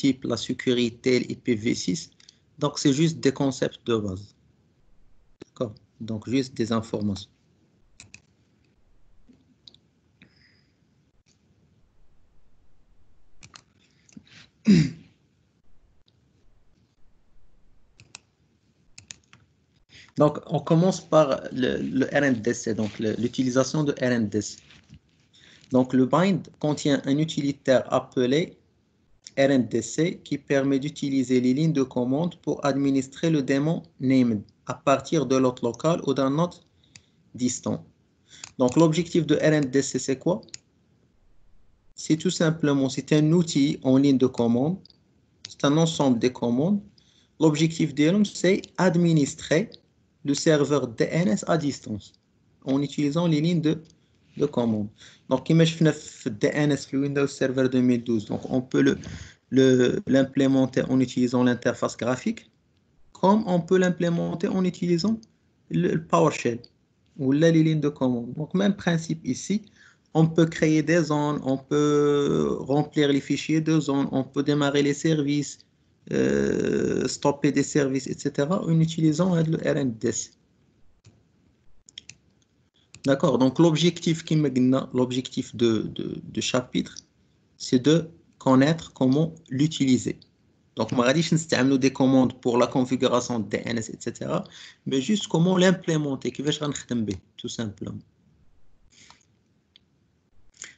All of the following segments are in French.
type, la sécurité, l'IPv6. Donc, c'est juste des concepts de base. D'accord? Donc, juste des informations. Donc, on commence par le RNDC, donc l'utilisation de RNDC. Donc, le bind contient un utilitaire appelé RNDC qui permet d'utiliser les lignes de commande pour administrer le démon named à partir de l'hôte local ou d'un autre distant. Donc, l'objectif de RNDC, c'est quoi? C'est tout simplement, c'est un outil en ligne de commande. C'est un ensemble de commandes. L'objectif d'eux, c'est administrer le serveur DNS à distance en utilisant les lignes de commande. Donc, imaginez le DNS le Windows Server 2012. Donc, on peut l'implémenter en utilisant l'interface graphique, comme on peut l'implémenter en utilisant le PowerShell ou les lignes de commande. Donc, même principe ici. On peut créer des zones, on peut remplir les fichiers de zones, on peut démarrer les services, stopper des services, etc. en utilisant le RNDC. D'accord, donc l'objectif de chapitre, c'est de connaître comment l'utiliser. Donc, on va utiliser des commandes pour la configuration de DNS, etc. Mais juste comment l'implémenter, tout simplement.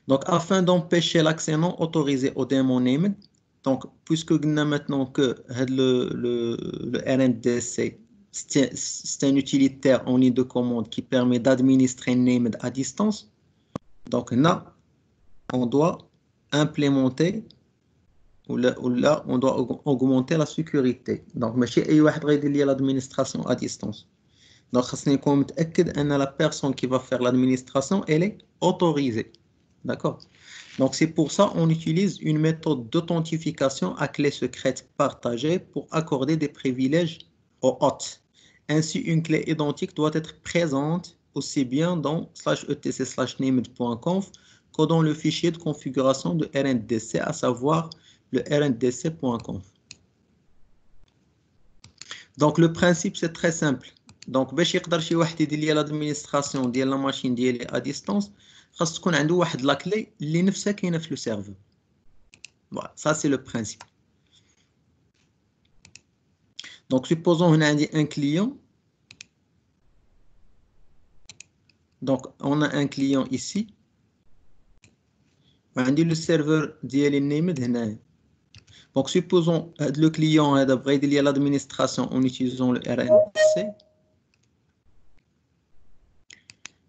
Donc, afin d'empêcher l'accès non autorisé au daemon named, donc, puisque nous avons maintenant que le RNDC, c'est un utilitaire en ligne de commande qui permet d'administrer named à distance, donc là, on doit implémenter ou là, on doit augmenter la sécurité. Donc, ماشي أي واحد غيدير لي l'administration à distance. Donc, خاصني نكون متأكد أن la personne qui va faire l'administration, elle est autorisée. D'accord? Donc, c'est pour ça qu'on utilise une méthode d'authentification à clé secrète partagée pour accorder des privilèges aux hôtes. Ainsi, une clé identique doit être présente aussi bien dans /etc/named.conf que dans le fichier de configuration de RNDC, à savoir le rndc.conf. Donc, le principe, c'est très simple. Donc, باش يقدر شي واحد يدير لي l'administration ديال la machine ديالي à distance, خاص تكون عنده واحد لا كلي اللي نفسها كاينه في لو سيرفر. Voilà, ça c'est le principe. Donc, supposons هنا عندي un client. Donc, on a un client ici. وعندي le serveur ديالي named هنا. Donc, supposons le client هذا بغى يدير لي l'administration en utilisant le RNDC.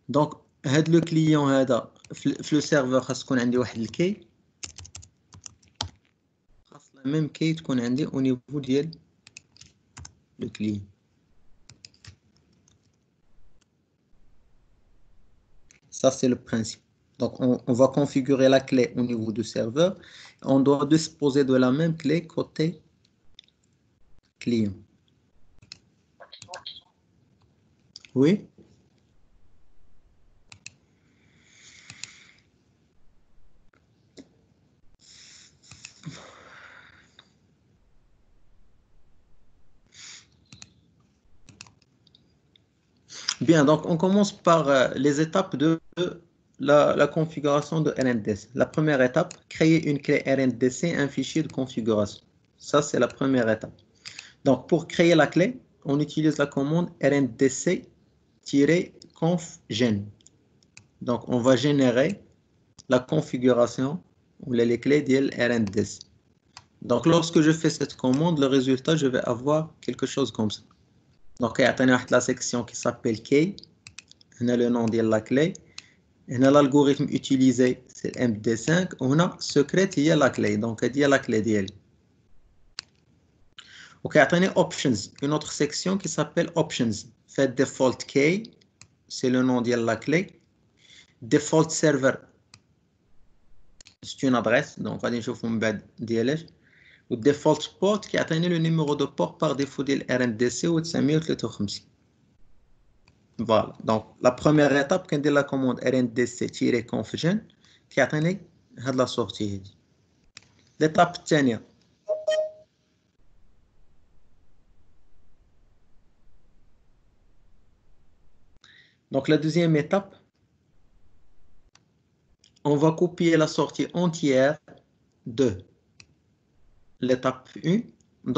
Donc, هذا le client هذا في le serveur خاص تكون عندي واحد الكي. خاص la même key تكون عندي au niveau ديال le client. Ça, c'est le principe. Donc, on va configurer la clé au niveau du serveur. On doit disposer de la même clé côté client. Oui? Bien, donc on commence par les étapes de la configuration de RNDC. La première étape, créer une clé RNDC, un fichier de configuration. Ça, c'est la première étape. Donc, pour créer la clé, on utilise la commande rndc-confgen. Donc, on va générer la configuration ou les clés de RNDC. Donc, lorsque je fais cette commande, le résultat, je vais avoir quelque chose comme ça. Donc, il y a la section qui s'appelle key. On a le nom de la clé. On a l'algorithme utilisé, c'est MD5. On a secret, il y a la clé. Donc, il y a la clé d'elle. Ok, attendez, options. Une autre section qui s'appelle options. Fait default key, c'est le nom de la clé. Default server, c'est une adresse. Donc, on va dire que ou default port qui atteint le numéro de port par défaut de RNDC ou de 553. Voilà. Donc, la première étape, quand on la commande rndc-confgen qui atteint la sortie. L'étape dernière, Donc la deuxième étape, on va copier la sortie entière de l'étape 1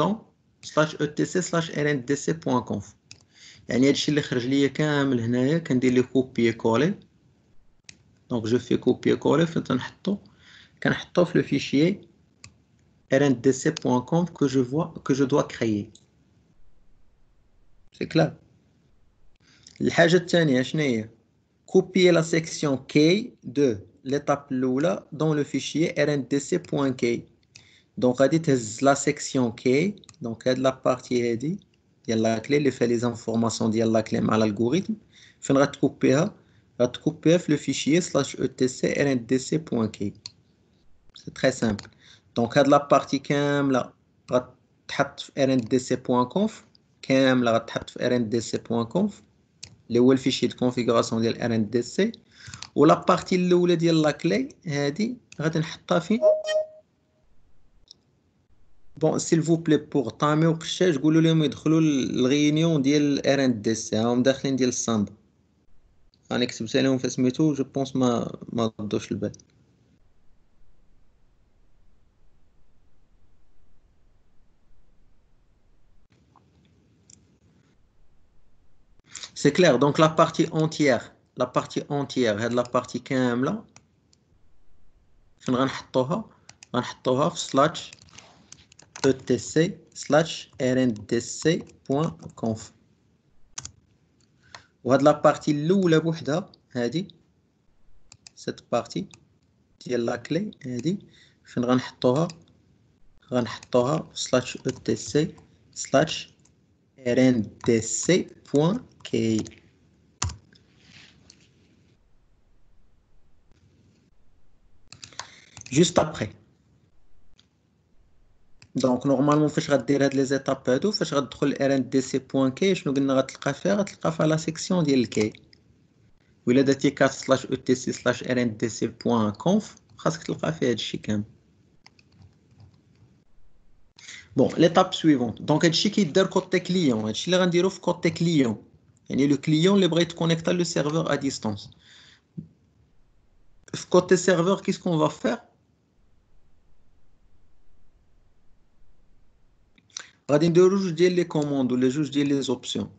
dans /etc/rndc.conf. يعني هادشي اللي خرج ليا كامل هنايا كندير ليه كوبي كولي. دونك جو في كوبي كولي فين تنحطو كنحطو في لو فيشيي rndc.conf que je dois créer. C'est clair. الحاجة الثانية شنو هي؟ copier la section K de l'étape الأولى dans le fichier rndc.k. Donc غادي تهز la section K. Donc هاد la partie هادي ديال لا كلي اللي فيها لي زانفورماسيون ديال لا كلي مع الالغوريثم فين غتكوبيها في لو فيشيي /etc rndc.k. سي تري سامبل. دونك هاد لا بارتي كامله غتحط في rndc.conf كامله غتحط في rndc.conf اللي هو الفيشي دو كونفيغوراسيون ديال rndc. ولا بارتي الاولى ديال لا كلي هادي غادي نحطها فين بون s'il vous plaît pour طامي وقشاش قولوا لهم يدخلوا الغينيون ديال rndc هاهم داخلين ديال الصامب. راني كتبتها لهم في سميتو جو بونس ما ردوش البال. C'est clair. Donc la partie entière هاد la partie كاملة فين غنحطوها في /etc/rndc.conf. وهاد la partie الأولى بوحدها هادي cette partie ديال لا كلي هادي فين غنحطوها في /etc/rndc.k. juste après. دونك نورمالمون فاش غدير هاد لي زيتاب هادو فاش غتدخل rndc.k شنو قلنا غتلقى فيها لا سيكسيون ديال الكي. وإلا درتي cat /etc/rndc.conf خاصك تلقى فيها هادشي كامل. بون ليتاب سويفونت دونك هادشي كيدار كوتي كليون. هادشي اللي غنديرو في كوتي كليون يعني لو كليون اللي بغا يتكونيكتا لو سيرفور ا ديستانس. في كوتي سيرفور كيس كون فا فير غادي نديرو جوج ديال لي كوموند ولا جوج ديال لي زوبسيون.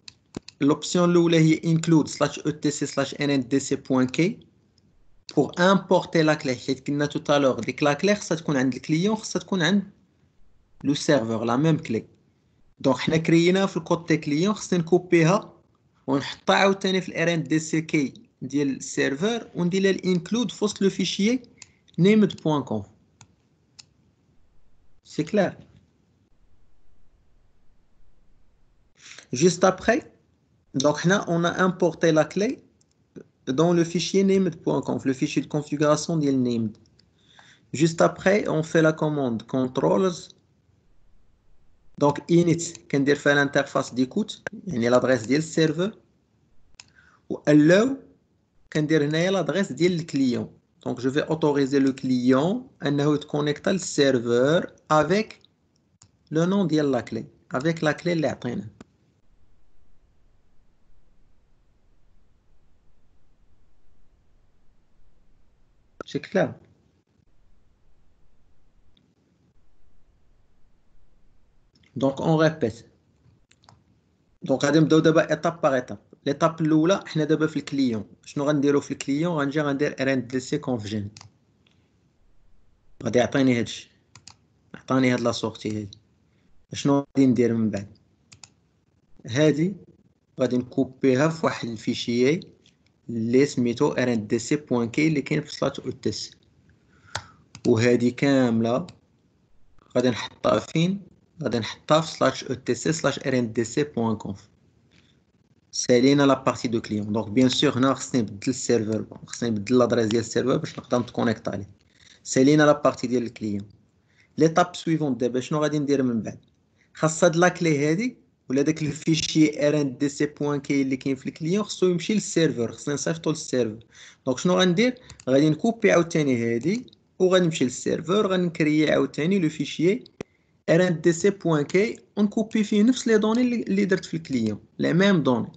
لوبسيون الاولى هي include /etc/rndc.k pour importer la clé حيت قلنا tout à l'heure ديك لا كلي خصها تكون عند الكليون خصها تكون عند لو سيرفور لا ميم كلي. دونك حنا كرييناها في الكوتي كليون خصني نكوبيها ونحطها عاوتاني في rndc ديال السيرفور وندير لها الانكلود في وسط لو فيشيي named.conf. سي كلير. juste après donc on a importé la clé dans le fichier named.conf, le fichier de configuration de named. Juste après, on fait la commande controls. Donc init qu'on dit faire l'interface d'écoute, l'adresse du serveur. Ou allow qu'on dit l'adresse du client. Donc je vais autoriser le client à connecter le serveur avec le nom de la clé, avec la clé latine. C'est clair. Donc on répète. دونك غادي نبداو دابا ايطاب باغ ايطاب. ليطاب الاولى حنا دابا في الكليون. شنو غنديرو في الكليون؟ غندير rndc confgen. غادي يعطيني هادشي، عطاني هاد لا سورتي هادي. شنو غادي ندير من بعد؟ هادي غادي نكوبيها في واحد الفيشيي اللي سميتو rndc.k اللي كاين في /etc. وهادي كامله غادي نحطها فين؟ غادي نحطها في /etc/rndc.conf. سالينا لا بارتي دو كليون. دونك بيان سور هنا خصني نبدل السيرفر، خصني نبدل لادريس ديال السيرفر باش نقدر نتكونيكط عليه. سالينا لا بارتي ديال الكليون. ليطاب سويفونت دابا شنو غادي ندير من بعد؟ خاص هاد لا كلي هادي ولا داك الفيشي rndc.k اللي كاين في الكليون خصو يمشي للسيرفر، خصني نصيفطو للسيرفر. دونك شنو غندير؟ غادي نكوبي عاوتاني هادي وغنمشي للسيرفر غنكريي عاوتاني لو فيشي rndc.k ونكوبي فيه نفس لي دوني اللي درت في الكليون، لي ميم دوني.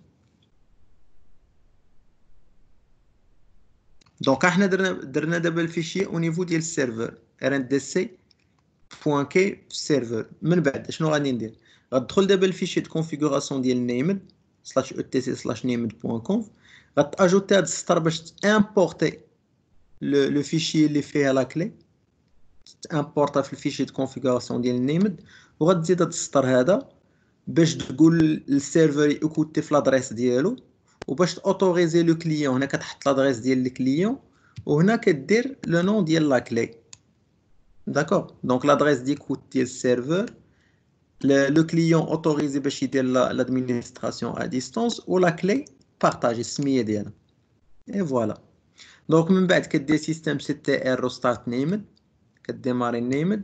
دونك احنا درنا دابا الفيشي او نيفو ديال السيرفر rndc.k في السيرفر. من بعد شنو غادي ندير؟ غادخل دابا الفيشي دو كونفيغوراسيون ديال named /etc/named.conf غتاجوتي هاد السطر باش تامبورتي لو فيشي اللي فيها لا كلي، تامبورتا في الفيشي دو كونفيغوراسيون ديال named، وغتزيد هاد السطر هذا باش تقول للسيرفر يكوتي في لادريس ديالو، وباش اوتوريزي لو كليون هنا كتحط لادريس ديال الكليون، وهنا كدير لو نون ديال لا كلي. داكور، دونك لادريس ديكوت ديال السيرفر، لو كليون اوتوريزي باش يدير لادمينستراسيون ا ديستونس، ولا كلي بارطاجي السميه ديالها. اي فوالا. دونك من بعد كدير سيستم سي تي ار ستارت نيمد، كديماري نيمد،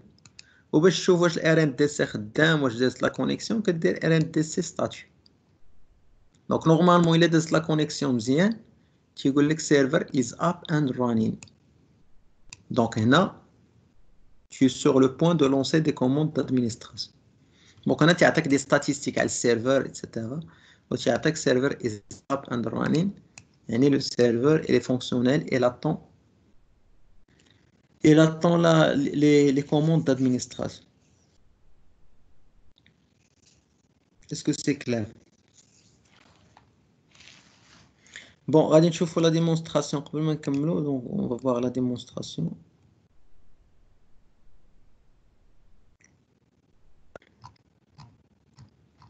وباش تشوف واش الار ان دي سي خدام واش دازت لا كونيكسيون كدير ار ان دي سي ستاتيو. دونك نورمالمون الا دازت لا كونيكسيون مزيان تيقول لك server is up and running. Donc هنا tu es sur le point de lancer des commandes d'administration. Donc هنا تعطيك des statistiques على السيرفر etc. وتعطيك server is up and running، يعني le serveur il est fonctionnel et il attend les commandes d'administration. Est-ce que c'est clair? Bon, غادي نشوفوا la démonstration قبل ما نكملوا. Donc on va voir la démonstration.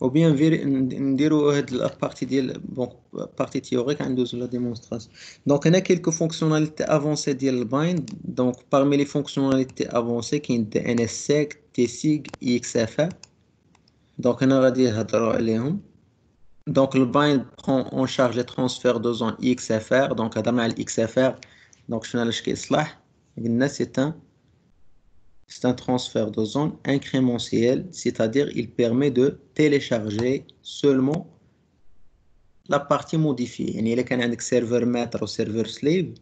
ou bien نديروا هاد البارتي ديال بون بارتي تيوريك ندوزو لا ديمونستراسيون. دونك هنا كيلكو فونكسيوناليتي افونسي ديال البايند. دونك parmi les fonctionnalités avancées كاين دي ان اس سيك، تي سيغ، اي اكس اف ار. دونك هنا غادي نهضروا عليهم. دونك البايند prend en charge les transferts de zone XFR. دونك هذا مع الاكس اف ار. دونك شنو علاش كيصلح؟ قلنا c'est un transfert de zone incrémentiel, c'est-à-dire il permet de télécharger seulement la partie modifiée. يعني إلا كان عندك serveur maître ou serveur slave،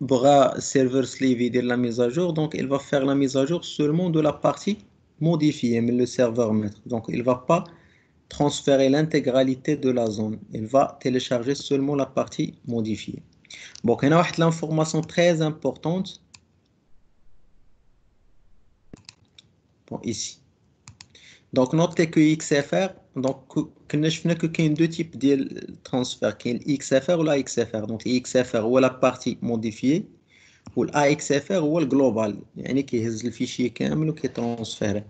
بغا serveur slave يدير la mise à jour، donc il va faire la mise à jour seulement de la partie modifiée من le serveur maître. Donc il va pas transférer l'intégralité de la zone, il va télécharger seulement la partie modifiée. Donc هنا واحد l'information très importante. Bon, ici. Donc notez que XFR, donc كنا شفنا que كاين deux types ديال transfert، كاين XFR ولا XFR. donc XFR هو la partie modifiée، و AXFR هو الجلوبال، يعني كيهز الفيشي كامل وكيترانسفيره.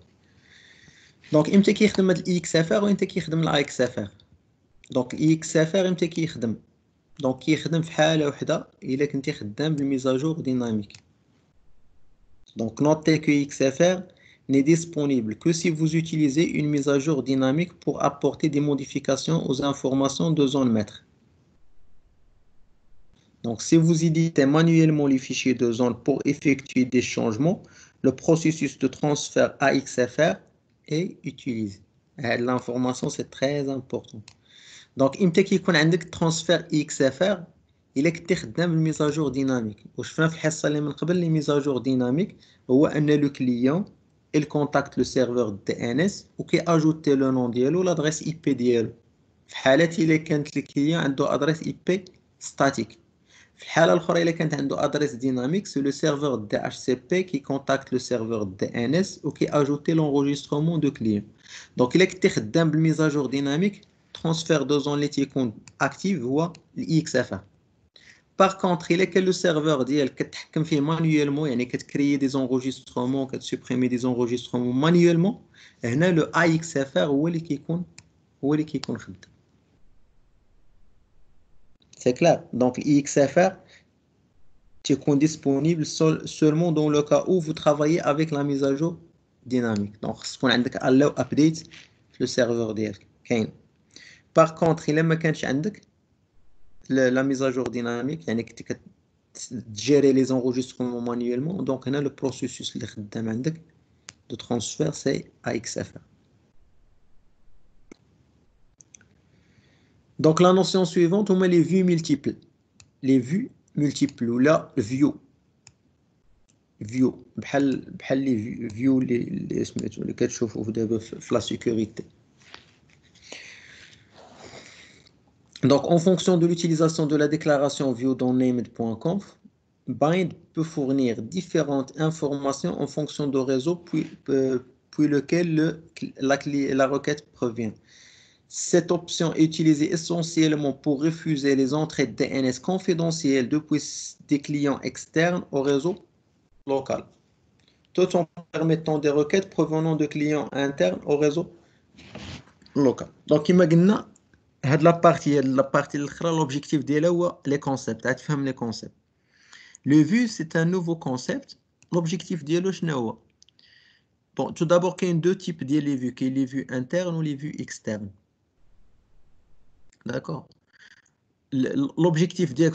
دونك امتى كيخدم هاد XFR وامتى كيخدم AXFR؟ دونك XFR امتى كيخدم؟ دونك كيخدم في حاله وحده الا كنتي خدام بالميزاجور ديناميك. Donc notez que XFR n'est disponible que si vous utilisez une mise à jour dynamique pour apporter des modifications aux informations de zone maître. Donc si vous éditez manuellement les fichiers de zone pour effectuer des changements, le processus de transfert AXFR est utilisé. L'information c'est très important. Donc imtى كيكون عندك transfert XFR إلا كنتي خدام بالميزاجور ديناميك. وشفنا في الحصة اللي من قبل لي ميزاجور ديناميك هو أن لو كليون il contacte le serveur DNS وكي اجوتي لو نون ديالو لادريس اي بي ديالو. في حالة إلا كانت الكليون عنده ادريس اي بي ستاتيك. في الحالة الأخرى إلا كانت عنده ادريس ديناميك سو لو سيرفور دي اتش سي بي كي كونتاكت لو سيرفور دي ان اس وكي اجوتي لونغوجيسترومون دو كليون. دونك إلا كنتي خدام بالميزاجور ديناميك transfert de zone اللي تيكون اكتيف هو الاي اكس اف ار. باغ كونطخ الا كان لو سيرفور ديالك كتحكم فيه مانيوالمون، يعني كتكريي دي زونغوجيسترومون كتسوبريمي دي زونغوجيسترومون مانيوالمون، هنا لو اي اكس اف ار هو اللي كيكون خدام. سي كلار. دونك الاي اكس اف ار تيكون disponible seulement dans le cas où vous travaillez avec la mise à jour dynamique. donc خص تكون عندك allow update في لو سيرفور ديالك كاين. باغ كونطخ الا ما كانش عندك la mise à jour dynamique، يعني كنتي كتجيري لي زونغوجيسترومون مانيوالمون، دونك هنا لو بروسيسوس اللي خدام عندك دو ترانسفير سي AXFR. دونك لا نوسيون سويفونت هما لي فيو مولتيبل. لي فيو مولتيبل ولا فيو بحال لي فيو اللي سميتو اللي كتشوفوا دابا في لا سيكوريتي. Donc, en fonction de l'utilisation de la déclaration view.named.conf, bind peut fournir différentes informations en fonction du réseau puis lequel la requête provient. Cette option est utilisée essentiellement pour refuser les entrées DNS confidentielles depuis des clients externes au réseau local, tout en permettant des requêtes provenant de clients internes au réseau local. Donc, imaginez هاد la partie الاخرى l'objectif ديالها هو les concepts تفهم les concepts. Le vue c'est un nouveau concept. L'objectif ديالو شنو هو؟ Bon, tout d'abord كاين deux types ديال les vues, كاين les vues internes ou les vues externes. D'accord. L'objectif ديالك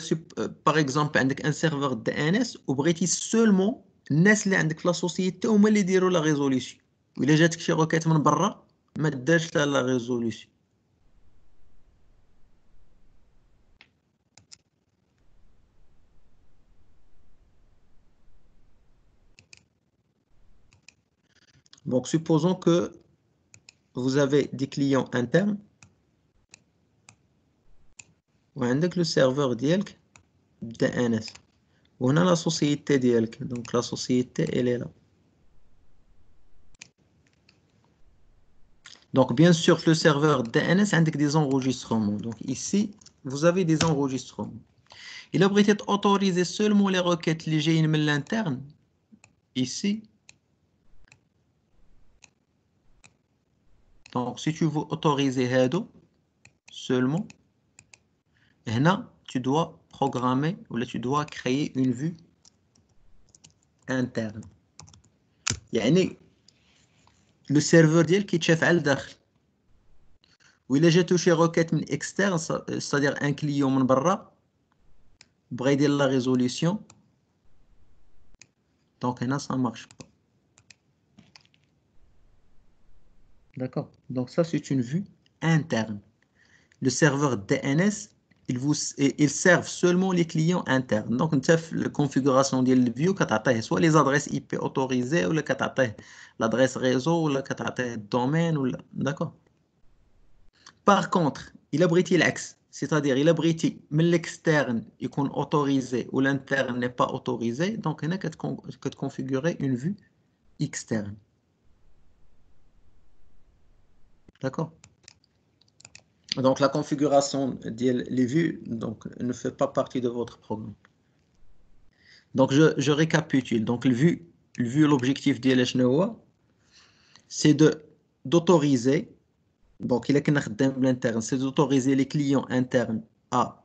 par exemple عندك un serveur DNS وبغيتي seulement الناس اللي عندك لا سوسيتي هما اللي يديروا لا ريزوليوشن، وإلا جاتك شي روكيت من برا ما دارش لا ريزوليوشن. Donc, supposons que vous avez des clients internes وعندك le serveur ديالك DNS وهنا la société ديالك. Donc, la société, elle est là. Donc, bien sûr, le serveur DNS a des enregistrements. Donc, ici, vous avez des enregistrements. Il a peut-être autorisé seulement les requêtes légères de l'interne. Ici. Donc, si tu veux autoriser Hado seulement, là, tu dois programmer ou là, tu dois créer une vue interne. يعني le serveur ديالك يتشاف على الداخل. وإلا جاتو شي requête من externe, c'est-à-dire un client من برا بغا يدير la résolution. Donc, là, ça ne marche pas. D'accord. Donc, ça, c'est une vue interne. Le serveur DNS, il servent seulement les clients internes. Donc, la configuration de la view, soit les adresses IP autorisées, ou l'adresse réseau, ou le domaine. D'accord. Par contre, il abrite l'axe. C'est-à-dire, il abrite, mais l'externe est autorisé ou l'interne n'est pas autorisé. Donc, il y a que configurer une vue externe. D'accord. Donc, la configuration des vues donc, ne fait pas partie de votre programme. Donc, je récapitule. Donc, l'objectif de c'est d'autoriser, donc il est l'interne, c'est d'autoriser les clients internes à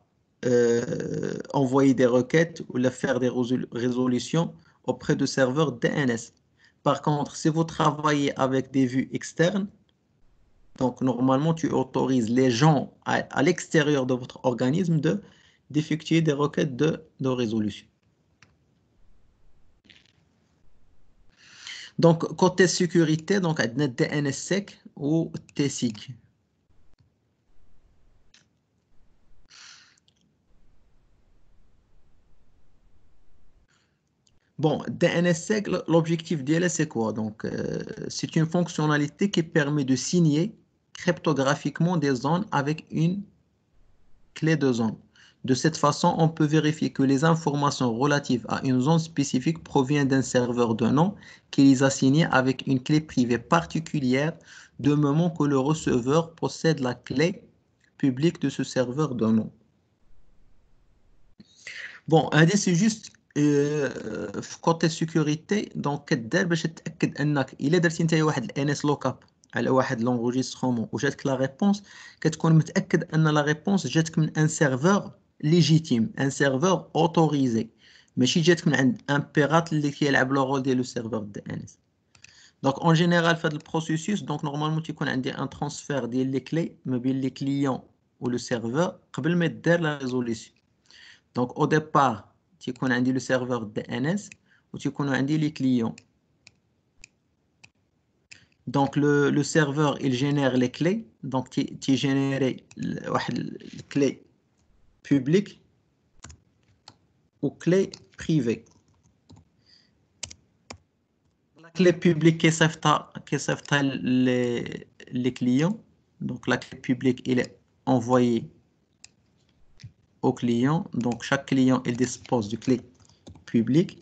envoyer des requêtes ou faire des résolutions auprès de serveurs DNS. Par contre, si vous travaillez avec des vues externes, donc normalement tu autorises les gens à l'extérieur de votre organisme d'effectuer des requêtes de résolution. Donc, côté sécurité, donc, on a DNSSEC ou TSIG. Bon, DNSSEC, l'objectif d'elle, c'est quoi? Donc, c'est une fonctionnalité qui permet de signer cryptographiquement des zones avec une clé de zone. De cette façon, on peut vérifier que les informations relatives à une zone spécifique proviennent d'un serveur de nom qui les a signées avec une clé privée particulière, de moment que le receveur possède la clé publique de ce serveur de nom. Bon, c'est juste côté sécurité. Donc, كدير باش تتأكد أنك إلا درتي نتايا واحد الNS lookup على واحد l'enregistrement وجاتك لا ريبونس، كتكون متأكد أن لا ريبونس جاتك من ان سيرفور ليجيتيم، ان سيرفور اوتوريزي، ماشي جاتك من عند ان بيرات اللي كيلعب لو رول ديال لو سيرفور دي NS. دونك اون جينيرال في هذا البروسيسوس دونك نورمالمون تيكون عندي ان ترانسفير ديال لي كلي ما بين لي كليون و لو سيرفور قبل ما يدير لا ريزوليسيون. دونك او ديبار تيكون عندي لو سيرفور دي NS و تيكونوا عندي لي كليون. Donc, le serveur, il génère les clés. Donc, tu génères une clé publique ou clé privée. La clé publique, qu'est-ce que les clients. Donc, la clé publique, elle est envoyée au client. Donc, chaque client, il dispose de clé publique.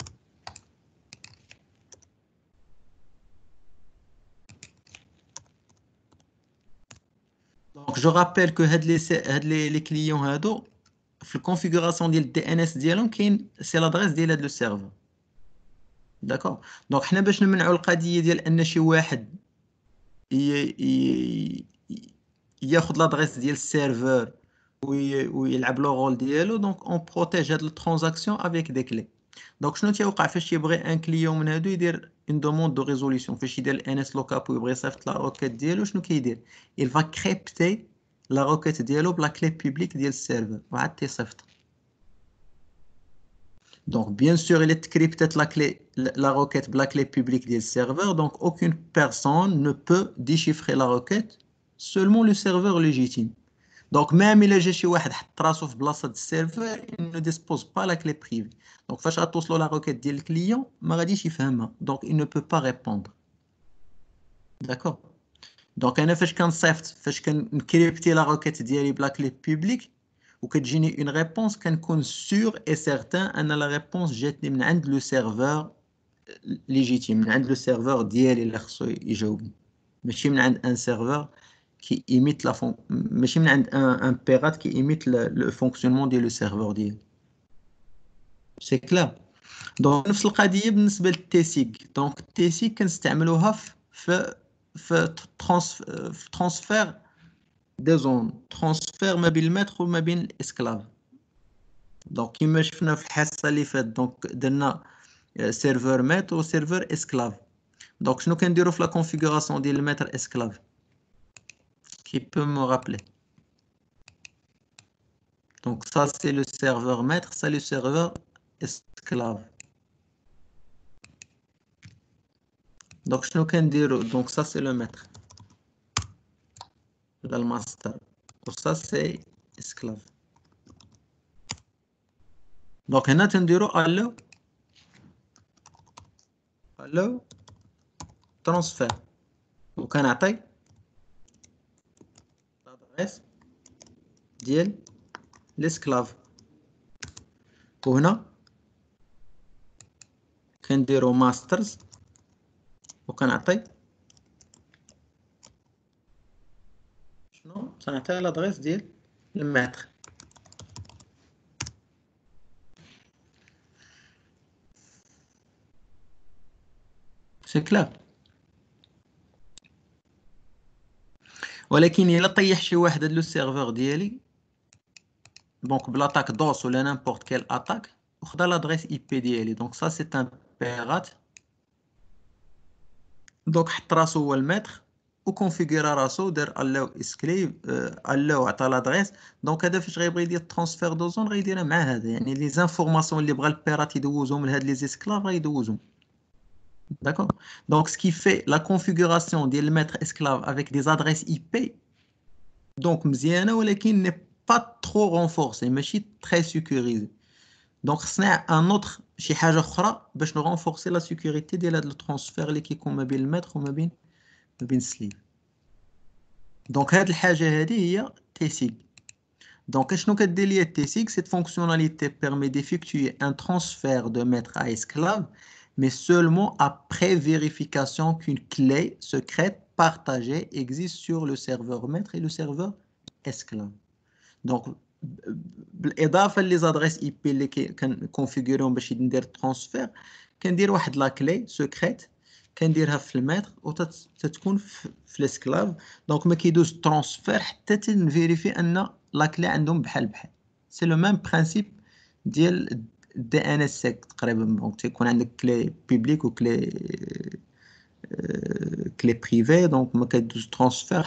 Donc, je rappelle que les clients, la configuration de DNS, c'est l'adresse de le serveur. D'accord. Donc, nous باش نمنعوا القضيه ديال ان شي واحد ياخذ l'adresse ديال السيرفر ويلعب لو رول ديالو. دونك اون بروتيج هاد الترانزاكسيون افيك دي كلي. دونك شنو تيوقع فاش يبغي ان كليون من هادو يدير اون دوموند دو ريزوليسيون، فاش يدير الان اس لوكاب ويبغي يصيفط لا روكيت ديالو، شنو كيدير؟ il va crypter لا روكيت ديالو بلا كلي بوبليك ديال السيرفر وعاد تيصيفط. Donc, bien sûr, il est crypté la requête la clé publique du serveur. Donc, aucune personne ne peut déchiffrer la requête, seulement le serveur légitime. Donc, même il y a chez واحد حط راسو في بلاصه السيرفر, il ne dispose pas la clé privée. Donc, فاش غتوصلوا la requête ديال الكليون ما غاديش يفهمها. Donc, il ne peut pas répondre. D'accord. Donc, انا فاش كنصيفط فاش كنكريبتي la requête ديالي بلا clé publique وكتجيني une réponse كنكون sûr et certain ان la réponse جاتني من عند le serveur légitime, من عند le serveur ديالي اللي خصو يجاوبني، ماشي من عند un serveur qui imite ماشي من عند un pirate qui imite le fonctionnement ديال le serveur ديالي. C'est clair. Donc نفس القضيه بالنسبه للتيسيك. دونك التيسيك كنستعملوها في ترانسفير دي زون، ترانسفير ما بين الماتر وما بين الاسكلاف. دونك كيما شفنا في الحصه اللي فات، دونك درنا سيرفر ماتر وسيرفر اسكلاف. دونك شنو كنديرو في لا كونفيغوراسيون ديال الماتر اسكلاف؟ كي بو مو رابلي؟ دونك ça c'est le serveur maître, ça le serveur esclave. دونك شنو كنديرو؟ دونك ça c'est le maître ولا الماستر و ça c'est esclave. دونك هنا تنديرو allo ترانسفير وكنعطي لادريس ديال الاسكلاف، وهنا كنديرو ماسترز وكنعطي شنو؟ تنعطي لادريس ديال الماتر. سي كلار. ولكن الا طيح شي واحد هاد لو سيرفور ديالي دونك بلاطاك دوس ولا نيمبورط كيل اتاك وخدا لادريس اي بي ديالي، دونك سا سي ان بيرات. دونك حط راسو هو الماتر وكونفيغورا راسو، دار الاو اسكليف الاو عطى لادريس. دونك هذا فاش غيبغي يدير ترانسفير دو زون غيديرها مع هذا، يعني لي زانفورماسيون اللي بغا البيرات يدوزهم لهاد لي اسكلاف غيدوزهم. D'accord. Donc, ce qui fait la configuration du maître esclave avec des adresses IP, donc, مزيانة ولكن n'est pas trop renforcé, ماشي très sécurisé. Donc, c'est un autre شي حاجة أخرى باش renforcer la sécurité ديال هذا الترانسفير اللي كيكون ما بين الماتر وما بين السليف. Donc, هاد الحاجة هذه هي TSIG. Donc, شنو كدير ليا TSIG؟ Cette fonctionnalité permet d'effectuer un transfert de maître à esclave, mais seulement après vérification qu'une clé secrète partagée existe sur le serveur maître et le serveur esclave. Donc, بالإضافة les adresses IP اللي كنكونفيغوريهم باش ندير الترانسفير، كندير واحد لا كلي سكريت كنديرها في الماتر وتتكون في الاسكلاف. دونك ما كيدوز الترانسفير حتى تنفيريفي ان لا كلي عندهم بحال بحال. سي لو ميم برينسيپ ديال دي ان اس سيك تقريبا. دونك تيكون عندك كلي بوبليك وكلي كلي بريفي، دونك ما كيدوز ترانسفير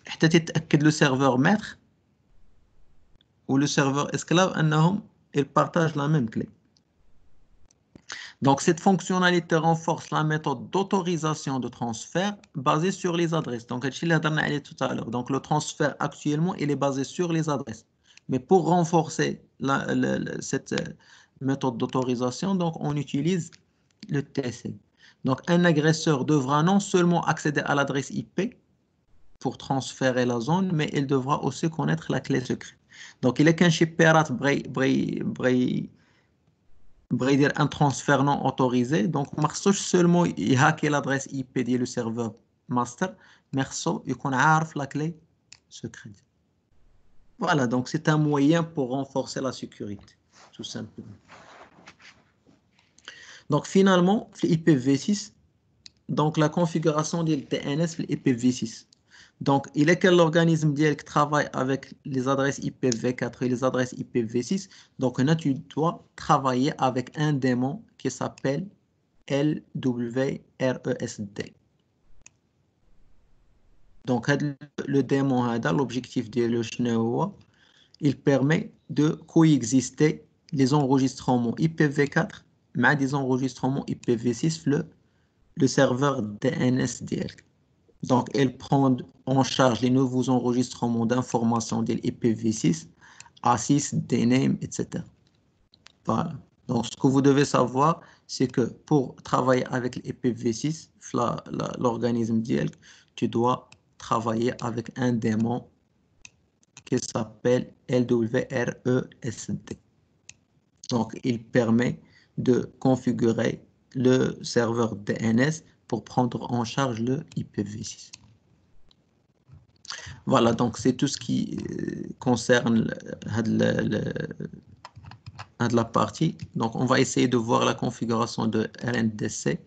حتى تتاكد لو سيرفور ماتر ou le serveur esclave انهم ils partagent la même clé. Donc cette fonctionnalité renforce la méthode d'autorisation de transfert basée sur les adresses. Donc هادشي اللي هضرنا عليه tout à l'heure. Donc le transfert actuellement il est basé sur les adresses. Mais pour renforcer cette méthode d'autorisation, donc on utilise le TSL. Donc un agresseur devra non seulement accéder à l'adresse IP pour transférer la zone, mais il devra aussi connaître la clé secrète. Donc, il est qu'un chip pirate بغى يدير un transfert non autorisé. Donc, ما خصوش seulement يهاكي l'adresse IP ديال le serveur master, mais خصو يكون عارف la clé secrète. Voilà, donc c'est un moyen pour renforcer la sécurité, tout simplement. Donc, finalement, l'IPv6, donc la configuration du DNS l'IPv6. Donc, il est que l'organisme qui travaille avec les adresses IPv4 et les adresses IPv6. Donc, là, tu dois travailler avec un démon qui s'appelle LWRESD. Donc, le démon, l'objectif de le il permet de coexister les enregistrements IPv4 mais des enregistrements IPv6 le serveur DNS direct. Donc, elle prend en charge les nouveaux enregistrements d'informations de l'IPv6, ASIS, DNAME, etc. Voilà. Donc, ce que vous devez savoir, c'est que pour travailler avec l'IPv6, l'organisme DIELC, tu dois travailler avec un démon qui s'appelle LWRESD. Donc, il permet de configurer le serveur DNS pour prendre en charge le IPv6. Voilà, donc c'est tout ce qui concerne la partie. Donc, on va essayer de voir la configuration de RNDC.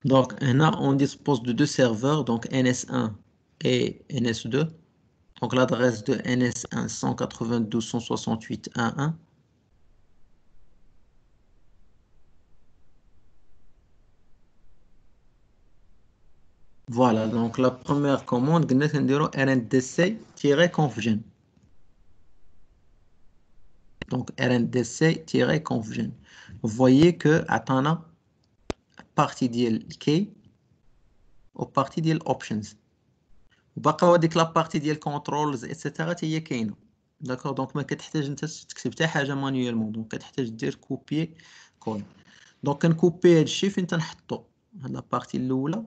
Donc, on dispose de deux serveurs, donc NS1 et NS2. Donc, l'adresse de NS1 192.168.1.1. Voilà, donc la première commande, rndc-confgen. Donc, rndc-confgen. Vous voyez que attends, partie ديال key ou partie ديال options. وبقاو هذيك لا بارتي ديال controls etc هي كاينه. داكور دونك ما كتحتاج انت تكتب حتى حاجه مانيوالمون، دونك كتحتاج دير كوبي كول. دونك كنكوبي هذا الشيء فين تنحطو هاد لا بارتي الاولى.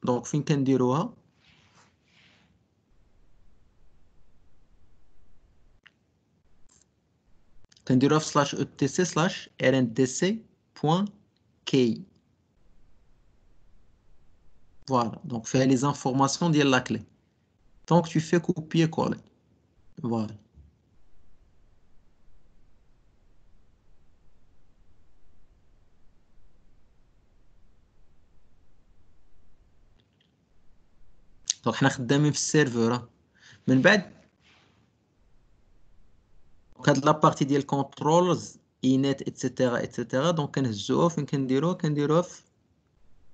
دونك فين كنديروها؟ كنديروها في /etc/rndc.key. Voilà, donc fais les informations de la clé. Donc tu fais copier-coller. Voilà. دونك حنا خدامين في السيرفر. من بعد هاد لابارتي ديال كونترولز اينيت اتسيتيرا اتسيتيرا دونك كنهزوها فين كنديروها في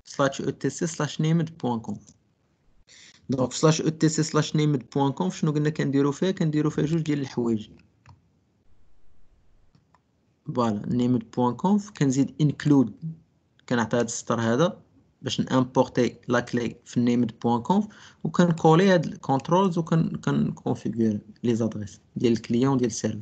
/etc/named.conf. دونك في /etc/named.conf شنو قلنا كنديرو فيها جوج ديال الحوايج. فوالا named.conf كنزيد include، كنعطي هاد السطر هذا باش نامبورتي لا كلي في named.conf وكنكولي هاد الكونترولز وكنكونفيغوري لي زادريس ديال الكليون ديال السيرفر.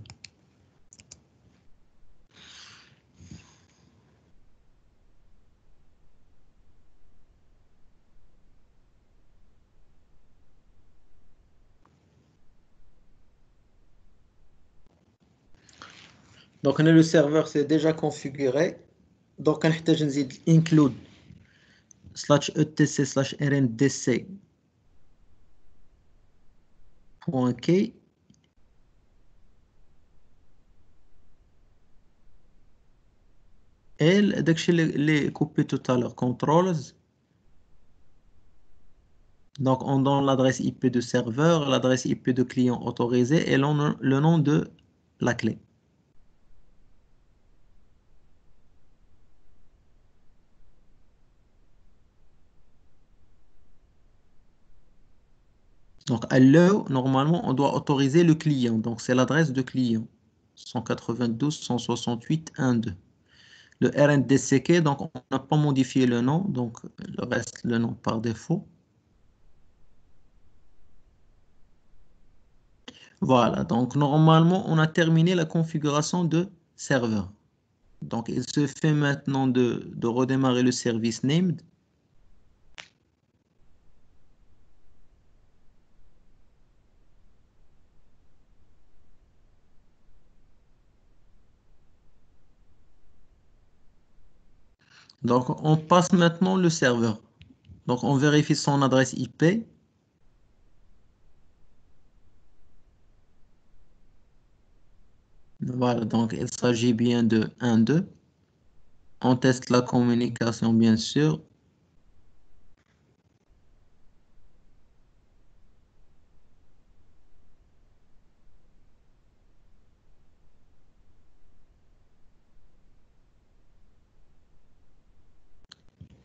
Donc le serveur c'est déjà configuré. Donc كنحتاج نزيد include /etc/rndc.key et داكشي اللي coupé tout à l'heure controls. Donc on donne l'adresse IP de serveur, l'adresse IP de client autorisé et le nom de la clé. Donc, allow, normalement, on doit autoriser le client. Donc, c'est l'adresse de client. 192.168.1.2. Le RNDCK, donc, on n'a pas modifié le nom. Donc, le reste, le nom par défaut. Voilà, donc normalement, on a terminé la configuration de serveur. Donc, il se fait maintenant de redémarrer le service named. Donc, on passe maintenant le serveur. Donc, on vérifie son adresse IP. Voilà, donc il s'agit bien de 1.2. On teste la communication, bien sûr.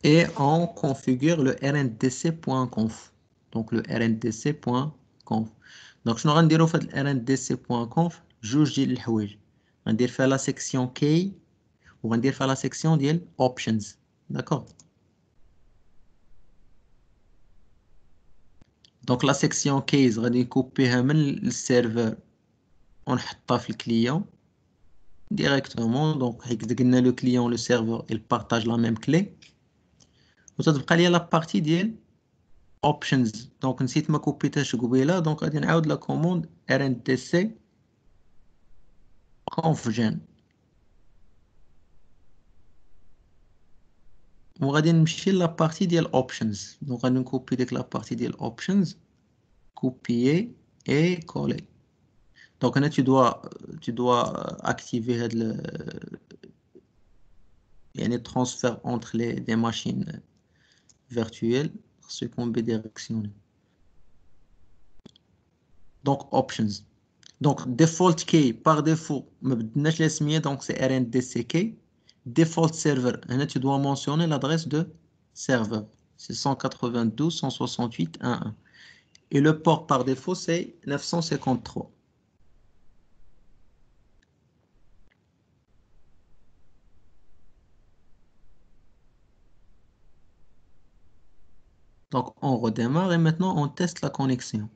Et on configure le rndc.conf. Donc, le rndc.conf. Donc, je vais dire le rndc.conf, juge ديال الحوايج. غندير فيها la section key وغندير فيها la section ديال options. D'accord. Donc, la section keys غادي نكوبيها من السيرفر ونحطها في الكليون directement. Donc, حيت قلنا le client, le serveur, ils partagent la même clé. وتتبقى لي la partie ديال options. Donc, نسيت ما كوبيتهاش قبيله. Donc, غادي نعاود la commande rndc confgen. وغادي نمشي la partie ديال options. Donc, غادي نكوبي ديك la partie ديال options, copier et coller. Donc, هنا tu dois activer هاد يعني transfert entre des machines virtuelles خصو يكون bidirectionnel. Donc, options. Donc, default key par défaut, ما بدناش la سمية, donc c'est rndck. Default server, هنا tu dois mentionner l'adresse de serveur. C'est 192.168.1.1. Et le port par défaut, c'est 953. Donc, on redémarre et maintenant, on teste la connexion.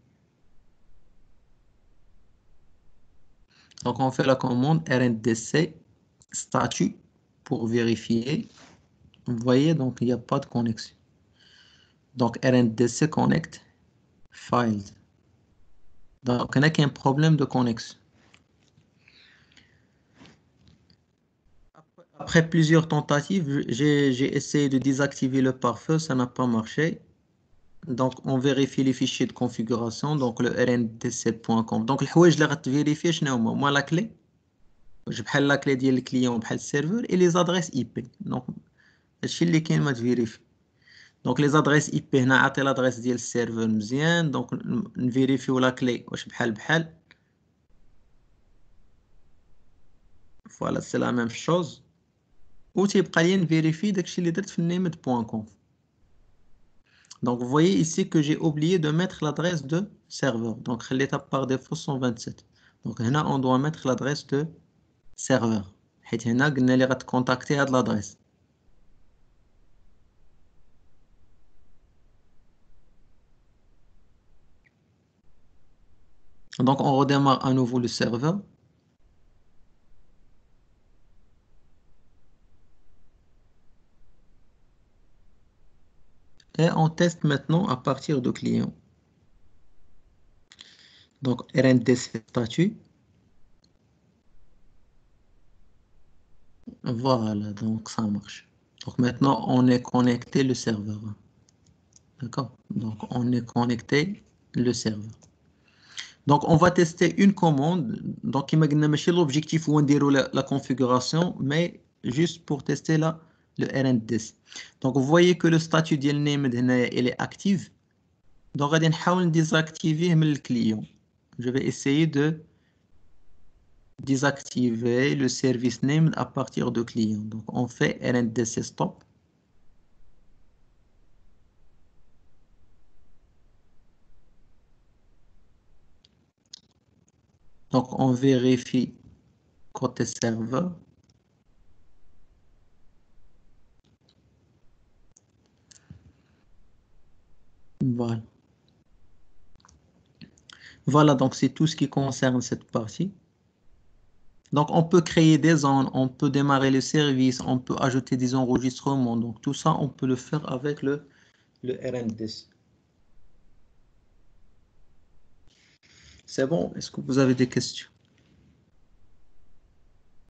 Donc, on fait la commande rndc statut pour vérifier. Vous voyez, donc, il n'y a pas de connexion. Donc, rndc connect files. Donc, on a qu'un problème de connexion. Après plusieurs tentatives, j'ai essayé de désactiver le pare-feu, ça n'a pas marché. Donc, on vérifie les fichiers de configuration, donc le rndc.conf. Donc, الحوايج اللي غتفيريفي شنو هما؟ moi la clé, بحال la clé ديال الكليون بحال السيرفر et les adresses IP. Donc, هادشي اللي كاين ما تفيريفي. Donc, les adresses IP هنا عطي l'adresse ديال السيرفر مزيان. Donc, نفيريفيو la clé واش بحال. Voilà, c'est la même chose. Ou تيبقى لي نفيريفي داكشي اللي درت في named.conf. Donc, vous voyez ici que j'ai oublié de mettre l'adresse de serveur. Donc, l'étape par défaut 127. Donc, là, on doit mettre l'adresse de serveur. Et là, on va te contacter à l'adresse. Donc, on redémarre à nouveau le serveur. Et on teste maintenant à partir de client. Donc, RNDC statut. Voilà, donc ça marche. Donc, maintenant, on est connecté le serveur. D'accord? Donc, on est connecté le serveur. Donc, on va tester une commande. Donc, imaginez l'objectif où on déroule la configuration, mais juste pour tester là, le RNDS. Donc, vous voyez que le statut de name il est actif. Donc, on va désactiver le client. Je vais essayer de désactiver le service name à partir de client. Donc, on fait RNDC stop. Donc, on vérifie côté serveur. Voilà. Voilà, donc c'est tout ce qui concerne cette partie. Donc, on peut créer des zones, on peut démarrer le service, on peut ajouter des enregistrements. Donc, tout ça, on peut le faire avec le RN10. C'est bon? Est-ce que vous avez des questions?